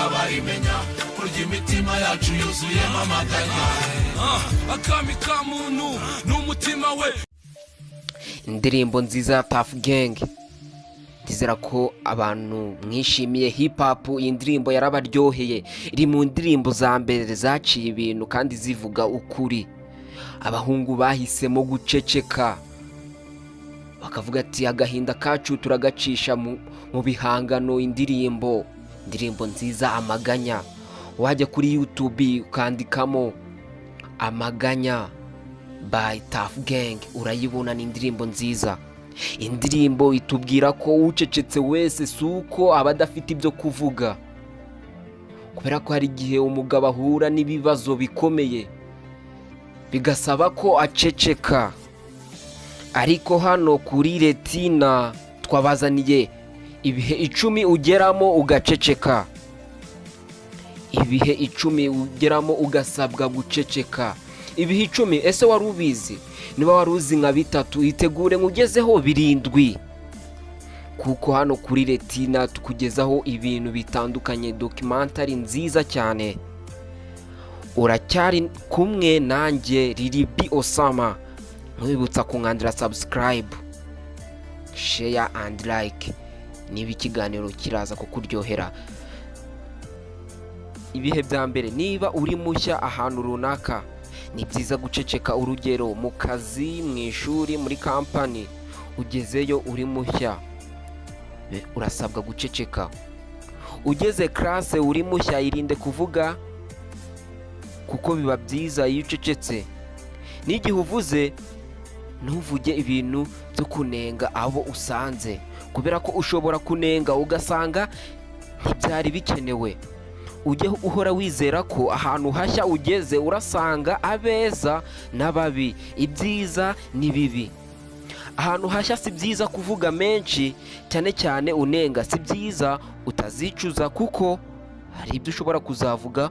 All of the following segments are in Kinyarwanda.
barimenya kurya imitima yacu yuzuyemo amaganya akami ka muntu n'umutima we. Indirimbo nziza ya Tuff Gang, ndizera ko abantu mwishimiye hip hop. Iyi ndirimbo yarabaryoheye, iri mu ndirimbo za mbere zaciye ibintu kandi zivuga ukuri. Abahungu bahisemo guceceka bakavuga ati agahinda kacu turagacisha mu bihangano. Indirimbo nziza Amaganya, wajya kuri YouTube ukandikamo Amaganya by Tuff Gang urayibona. ni indirimbo nziza. Indirimbo itubwira ko ucecetse wese suko aba adafite ibyo kuvuga, kubera ko hari igihe umugabo ahura n'ibibazo bikomeye bigasaba ko aceceka. Ariko hano kuri Retina twabazaniye ibihe 10 ugeramo ugaceceka, ibihe 10 ugeramo ugasabwa guceceka. Ibihe 10 ese wari ubizi? Niba wari uzi nka 3 itegure ngugezeho 7, kuko hano kuri Retina tukugezaho ibintu bitandukanye, documentary nziza cyane. Uracyari kumwe nanjye Lilibi Osama, mwibutsa kunkandira subscribe, share and like niba ikiganiro kiraza kukuryohera. Ibihe bya mbere, niba uri mushya ahantu runaka ni byiza guceceka. Urugero mu kazi, mu ishuri, muri company, ugezeyo uri mushya urasabwa guceceka. Ugeze class uri mushya irinde kuvuga, kuko biba byiza iyo ucecetse. N'igihe uvuze ntuvuge ibintu byo kunenga abo usanze, kubera ko ushobora kunenga ugasanga ntibyari bikenewe. Ujye uhora wizera ko ahantu hashya ugeze urasanga abeza n'ababi, ibyiza n'ibibi. Ahantu hashya si byiza kuvuga menshi, cyane cyane unenga. Si byiza, utazicuza, kuko hari ibyo ushobora kuzavuga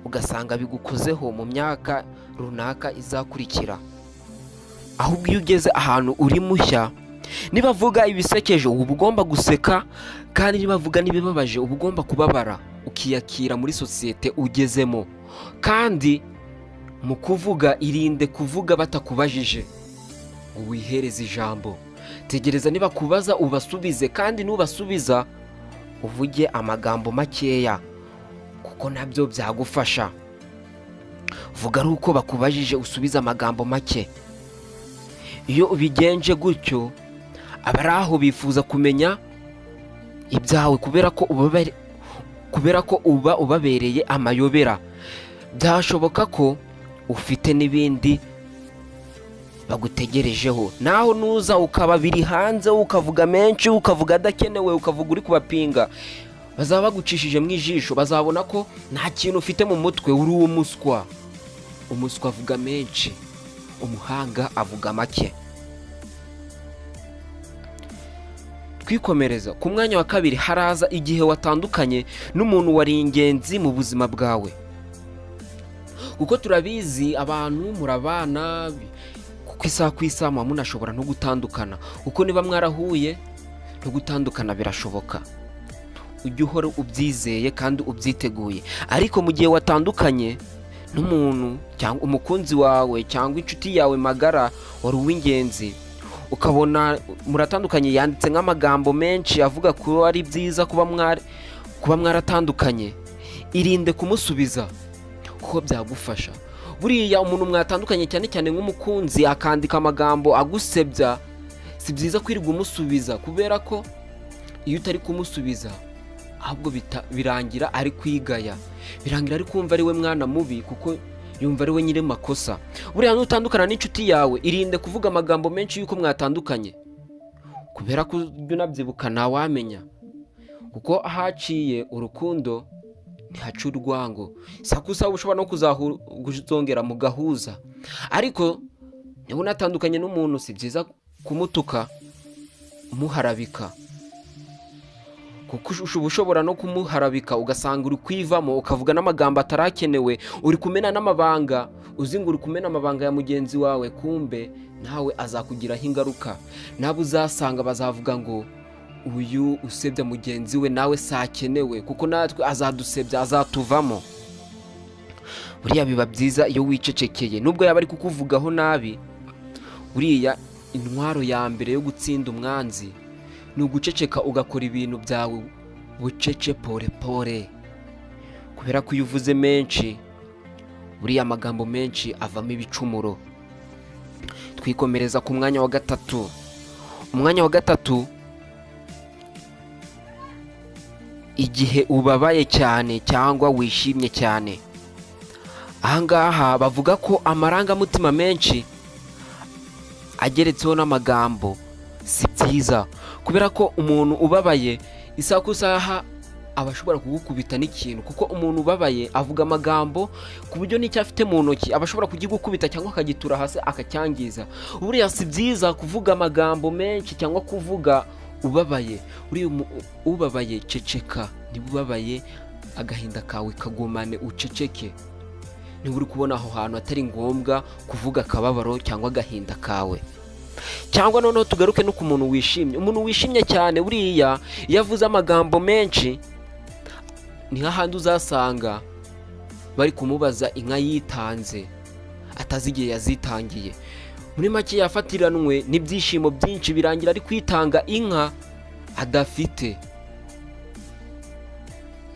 ugasanga bigukozeho mu myaka runaka izakurikira. Ahubwo iyo ugeze ahantu uri mushya, nibavuga ibisekeje uba ugomba guseka, kandi nibavuga n'ibibabaje uba ugomba kubabara, ukiyakira muri sosiyete ugezemo. Kandi mu kuvuga irinde kuvuga batakubajije, wihereze ijambo. Tegereza niba kubaza ubasubize, kandi nubasubiza uvuge amagambo makeya, kuko nabyo byagufasha. Vuga ari uko bakubajije usubiza amagambo make. Iyo ubigenje gutyo abari aho bifuza kumenya ibyawe, kubera ko uba ubabereye amayobera. Byashoboka ko ufite n'ibindi bagutegerejeho, naho nuza ukaba biri hanze, ukavuga menshi, ukavuga adakenewe, ukavuga uri kubapinga, bazaba bagucishije mu ijisho. Bazabona ko nta kintu ufite mu mutwe, uri umuswa. Umuswa avuga menshi, umuhanga avuga make. Twikomereza ku mwanya wa 2, haraza igihe watandukanye n'umuntu wari ingenzi mu buzima bwawe. Kuko turabizi abantu murabana, kuko isaha ku isaha munashobora no gutandukana. Kuko niba mwarahuye no gutandukana birashoboka. Ujye uhora ubyizeye kandi ubyiteguye. Ariko mu gihe watandukanye n'umuntu cyangwa umukunzi wawe cyangwa inshuti yawe magara wari uw'ingenzi, ukabona muratandukanye, yanditse nk'amagambo menshi avuga ko ari byiza kuba mwaratandukanye, irinde kumusubiza, kuko byagufasha. Buriya umuntu mwatandukanye, cyane cyane nk'umukunzi, akandika amagambo agusebya, si byiza kwirirwa umusubiza, kubera ko iyo utari kumusubiza ahubwo birangira ari kwigaya, birangira ari kumva ari we mwana mubi, kuko yumva ari we nyiri makosa. Buriya nutandukana n'inshuti yawe, irinde kuvuga amagambo menshi yuko mwatandukanye, kubera ko unabyibuka ntawamenya, kuko ahaciye urukundo ntihaca urwango. Sakusa ushobora no kuzongera mu gahuza, ariko niba unatandukanye n'umuntu si byiza kumutuka umuharabika, kuko ushobora no kumuharabika ugasanga uri kwivamo, ukavuga n'amagambo atarakenewe, uri kumena n'amabanga, uzi ngo uri kumena amabanga ya mugenzi wawe, kumbe nawe azakugiraho ingaruka. Nabo uzasanga bazavuga ngo uyu usebya mugenzi we nawe sakenewe, kuko natwe azadusebya, azatuvamo. Buriya biba byiza iyo wicecekeye, nubwo yaba ari kukuvugaho nabi. Buriya intwaro ya mbere yo gutsinda umwanzi ni uguceceka, ugakora ibintu byawe bucece pore pore, kubera ko iyo uvuze menshi, buriya amagambo menshi avamo ibicumuro. Twikomereza ku mwanya wa gatatu. Umwanya wa gatatu, igihe ubabaye cyane cyangwa wishimye cyane. Ahangaha bavuga ko amarangamutima menshi ageretseho n'amagambo si byiza, kubera ko umuntu ubabaye isaha ku isaha aba ashobora kugukubita n'ikintu, kuko umuntu ubabaye avuga amagambo ku buryo n'icyo afite mu ntoki aba ashobora kugikubita cyangwa akagitura hasi akacyangiza. Buriya si byiza kuvuga amagambo menshi cyangwa kuvuga ubabaye. Buriya ubabaye ceceka, niba ubabaye agahinda kawe kagumane, uceceke. Niba uri kubona aho hantu atari ngombwa kuvuga akababaro cyangwa agahinda kawe. Cyangwa noneho tugaruke no ku muntu wishimye. Umuntu wishimye cyane buriya iyo avuze amagambo menshi, ni hahandi uzasanga bari kumubaza inka yitanze atazi igihe yazitangiye. Muri make yafatiranwe n'ibyishimo byinshi, birangira ari kwitanga inka adafite.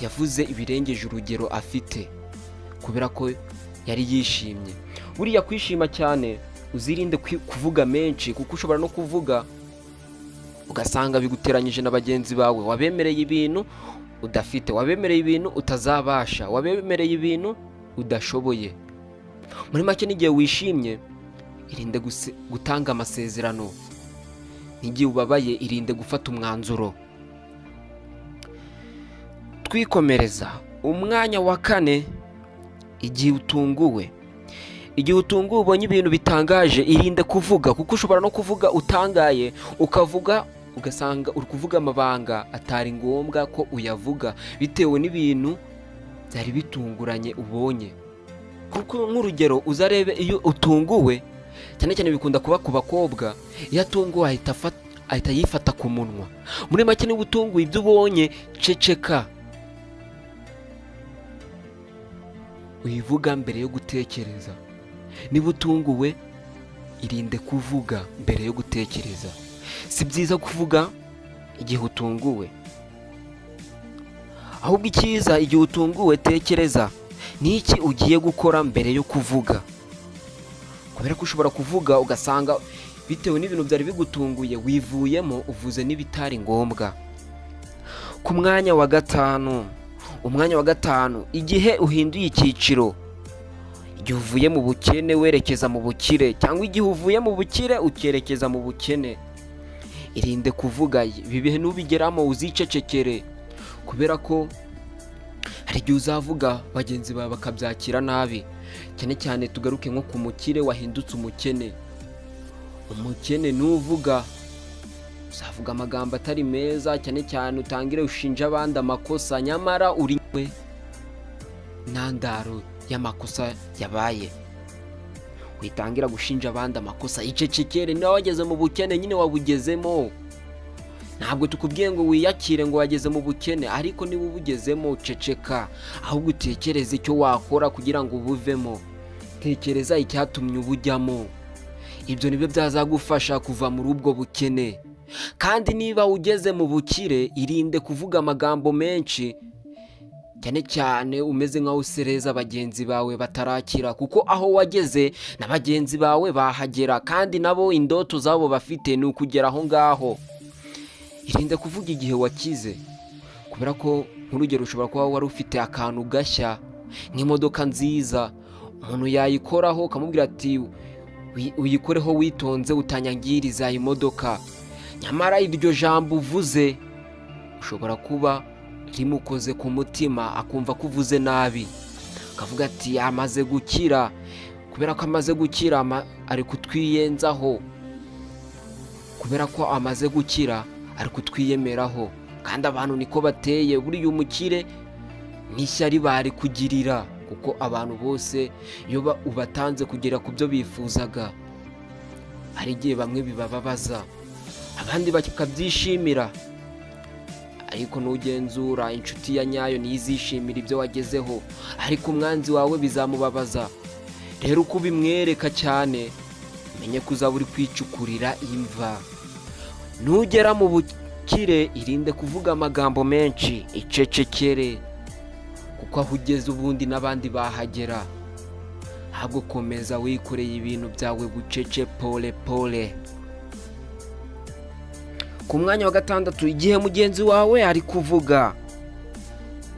Yavuze ibirengeje urugero afite, kubera ko yari yishimye. Buriya kwishima cyane uzirinde kuvuga menshi, kuko ushobora no kuvuga ugasanga biguteranyije na bagenzi bawe. Wabemereye ibintu udafite, wabemereye ibintu utazabasha, wabemereye ibintu udashoboye. Muri make n'igihe wishimye irinde gutanga amasezerano, n'igihe ubabaye irinde gufata umwanzuro. Twikomereza umwanya wa kane, igihe utunguwe. Igihe utunguwe ubonye ibintu bitangaje irinde kuvuga, kuko ushobora no kuvuga utangaye, ukavuga ugasanga uri kuvuga amabanga atari ngombwa ko uyavuga, bitewe n'ibintu byari bitunguranye ubonye. Kuko nk'urugero uzarebe iyo utunguwe, cyane cyane bikunda kuba ku bakobwa, iyo atunguwe ahita yifata ku munwa. Muri make niba utunguwe ibyo ubonye ceceka, uyivuga mbere yo gutekereza. Niba utunguwe irinde kuvuga mbere yo gutekereza. Si byiza kuvuga igihe utunguwe, ahubwo icyiza igihe utunguwe tekereza ni iki ugiye gukora mbere yo kuvuga, kubera ko ushobora kuvuga ugasanga bitewe n'ibintu byari bigutunguye wivuyemo uvuze n'ibitari ngombwa. Ku mwanya wa gatanu. Umwanya wa gatanu, igihe uhinduye icyiciro. Igihe uvuye mu bukene werekeza mu bukire, cyangwa igihe uvuye mu bukire ukerekeza mu bukene, irinde kuvuga. Ibi bihe nubigeramo uzicecekere, kubera ko hari igihe uzavuga bagenzi bawe bakabyakira nabi. Cyane cyane tugaruke nko ku mukire wahindutse umukene. Umukene nuvuga uzavuga amagambo atari meza, cyane cyane utangire ushinja abandi amakosa, nyamara uri we ntandaro y'amakosa yabaye. Witangira gushinja abandi amakosa, icecekere. Niba wageze mu bukene nyine wabugezemo, ntabwo tukubwiye ngo wiyakire ngo wageze mu bukene, ariko niba ubugezemo ceceka, ahubwo utekereze icyo wakora kugira ngo ubuvemo. Tekereza icyatumye ubujyamo, ibyo nibyo byazagufasha kuva muri ubwo bukene. Kandi niba ugeze mu bukire irinde kuvuga amagambo menshi, cyane cyane umeze nkaho usereza bagenzi bawe batarakira, kuko aho wageze na bagenzi bawe bahagera, kandi nabo indoto zabo bafite ni ukugera aho ngaho. Irinde kuvuga igihe wakize, kubera ko nk'urugero ushobora kuba wari ufite akantu gashya nk'imodoka nziza, umuntu yayikoraho ukamubwira ati uyikoreho witonze utanyangiriza imodoka, nyamara iryo jambo uvuze ushobora kuba rimukoze ku mutima, akumva ko uvuze nabi, akavuga ati amaze gukira. Kubera ko amaze gukira ari kutwiyenzaho, kubera ko amaze gukira ari kutwiyemeraho, kandi abantu niko bateye. Buriya umukire n'ishyari bari kugirira, kuko abantu bose iyo ubatanze kugera ku byo bifuzaga, hari igihe bamwe bibababaza abandi bakabyishimira. ariko nugenzura inshuti ya nyayo ntizishimira ibyo wagezeho, ariko umwanzi wawe bizamubabaza. Rero uko ubimwereka cyane, menye ko uzaba uri kwicukurira imva. Nugera mu bukire, irinde kuvuga amagambo menshi, icecekere, kuko aho ugeze ubundi n'abandi bahagera. Ahubwo komeza wikoreye ibintu byawe bucece, pole pole. Ku mwanya wa 6, igihe mugenzi wawe ari kuvuga,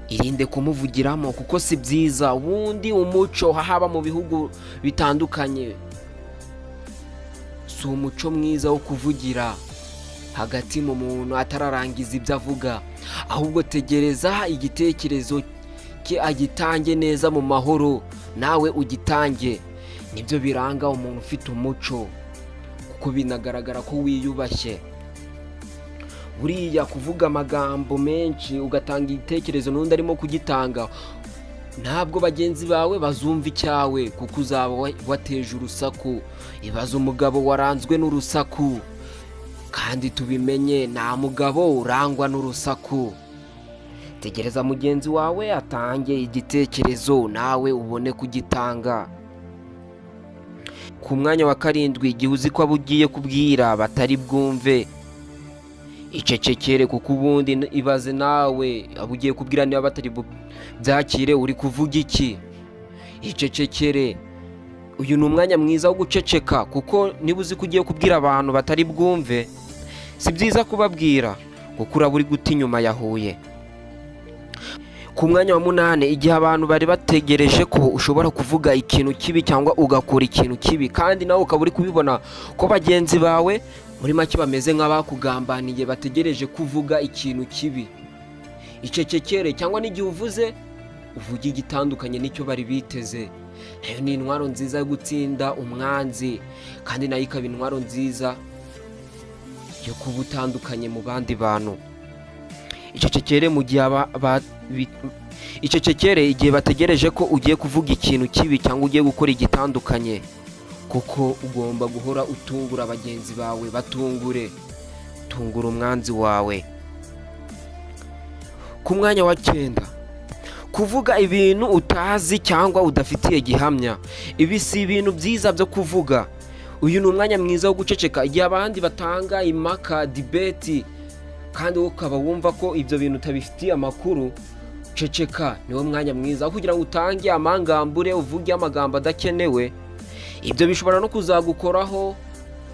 irinde kumuvugiramo kuko si byiza. Ubundi umuco haba mu bihugu bitandukanye, si umuco mwiza wo kuvugira hagati mu muntu atararangiza ibyo avuga, ahubwo tegereza igitekerezo cye agitange neza mu mahoro, nawe ugitange. Nibyo biranga umuntu ufite umuco, kuko binagaragara ko wiyubashye. Buriya kuvuga amagambo menshi ugatanga igitekerezo n'undi arimo kugitanga, ntabwo bagenzi bawe bazumva icyawe, kuko uzaba wateje urusaku. Ibaze umugabo waranzwe n'urusaku, kandi tubimenye nta mugabo urangwa n'urusaku. Tegereza mugenzi wawe atange igitekerezo, nawe ubone kugitanga. Ku mwanya wa 7, igihe uzi ko abo ugiye kubwira batari bwumve, icecekere, kuko ubundi ibaze nawe abo ugiye kubwira niba batari byakire, uri kuvuga iki? Icecekere. Uyu ni umwanya mwiza wo guceceka, kuko niba uzi ko ugiye kubwira abantu batari bwumve, si byiza kubabwira, kuko uraba uri guta inyuma ya Huye. Ku mwanya wa 8, igihe abantu bari bategereje ko ushobora kuvuga ikintu kibi cyangwa ugakora ikintu kibi, kandi nawe ukaba uri kubibona ko bagenzi bawe muri make bameze nk'abakugambaniye, bategereje kuvuga ikintu kibi, icecekere. Cyangwa n'igihe uvuze, uvuge igitandukanye n'icyo bari biteze. Nayo ni intwaro nziza yo gutsinda umwanzi, kandi nayo ikaba intwaro nziza yo kuba utandukanye mu bandi bantu. Icecekere mu gihe icecekere igihe bategereje ko ugiye kuvuga ikintu kibi cyangwa ugiye gukora igitandukanye, kuko ugomba guhora utungura bagenzi bawe. Batungure, tungura umwanzi wawe. Ku mwanya wa 9, kuvuga ibintu utazi cyangwa udafitiye gihamya. Ibi si ibintu byiza byo kuvuga. Uyu ni umwanya mwiza wo guceceka. Igihe abandi batanga impaka, debate, kandi ukaba wumva ko ibyo bintu utabifitiye amakuru, ceceka. Niwo mwanya mwiza kugira ngo utange amangambure, uvuge amagambo adakenewe. Ibyo bishobora no kuzagukoraho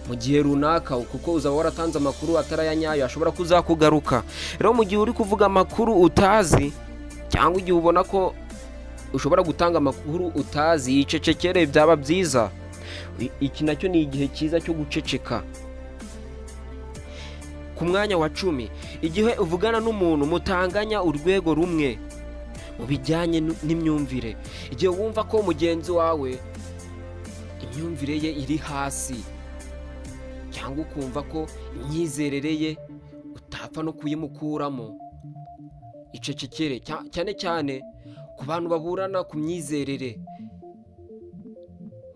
mu gihe runaka, kuko uzaba waratanze amakuru atarayanyayo, ashobora kuzakugaruka. Rero mu gihe uri kuvuga amakuru utazi, cyangwa igihe ubona ko ushobora gutanga amakuru utazi, icecekere, byaba byiza. Iki nacyo ni igihe cyiza cyo guceceka. Ku mwanya wa 10, igihe uvugana n'umuntu mutanganya urwego rumwe mu bijyanye n'imyumvire. Igihe wumva ko mugenzi wawe imyumvire ye iri hasi, cyangwa ukumva ko imyizerere ye utapfa no kuyimukuramo, icecekere. Cyane cyane ku bantu baburana ku myizerere,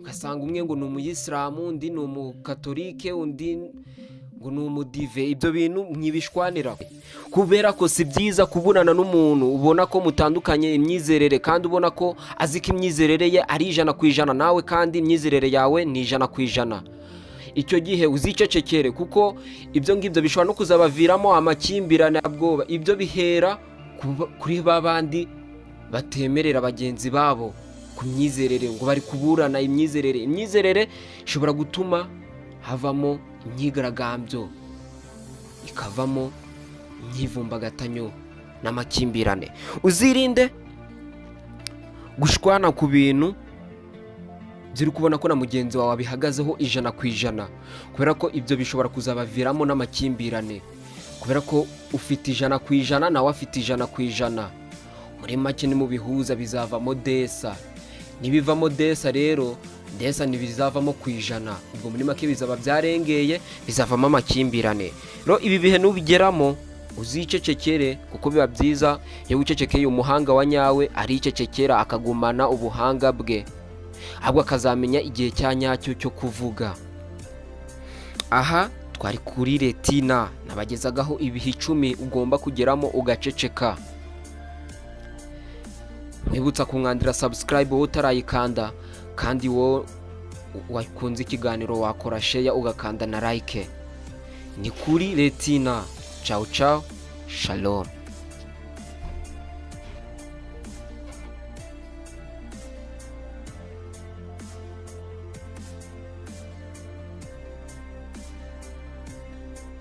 ugasanga umwe ngo ni umuyisilamu, undi ni umukatolike, undi ngo ni umudive. Ibyo bintu mwibishwanira, kubera ko si byiza kuburana n'umuntu ubona ko mutandukanye imyizerere, kandi ubona ko azi ko imyizerere ye ari 100%, nawe kandi imyizerere yawe ni 100%. Icyo gihe uzicecekere, kuko ibyo ngibyo bishobora no kuzabaviramo amakimbirane, abwoba. Ibyo bihera kuri babandi batemerera bagenzi babo ku myizerere, ngo bari kuburana imyizerere. Imyizerere ishobora gutuma havamo imyigaragambyo, ikavamo imyivumbagatanyo n'amakimbirane. Uzirinde gushwana ku bintu ziri kubona ko na mugenzi wawe abihagazeho 100%, kubera ko ibyo bishobora kuzabaviramo n'amakimbirane, kubera ko ufite 100%, nawe afite 100%. Muri make ni mu bihuza bizavamo desa. Nibivamo desa rero, desa ntibizavamo ku 100, ubwo muri make bizaba byarengeye, bizavamo amakimbirane. Rero ibi bihe nubigeramo, uzicecekere, kuko biba byiza iyo wicecekeye umuhanga wa nyawe aricecekera, akagumana ubuhanga bwe, ahubwo akazamenya igihe cya nyacyo cyo kuvuga. Aha twari kuri Retina, nabagezagaho ibihe 10 ugomba kugeramo ugaceceka. Mwibutsa kumwandira subscribe wowe utarayikanda, kandi wowe wakunze ikiganiro wakora share ugakanda na like. Ni kuri Retina. Ciao ciao, shalom.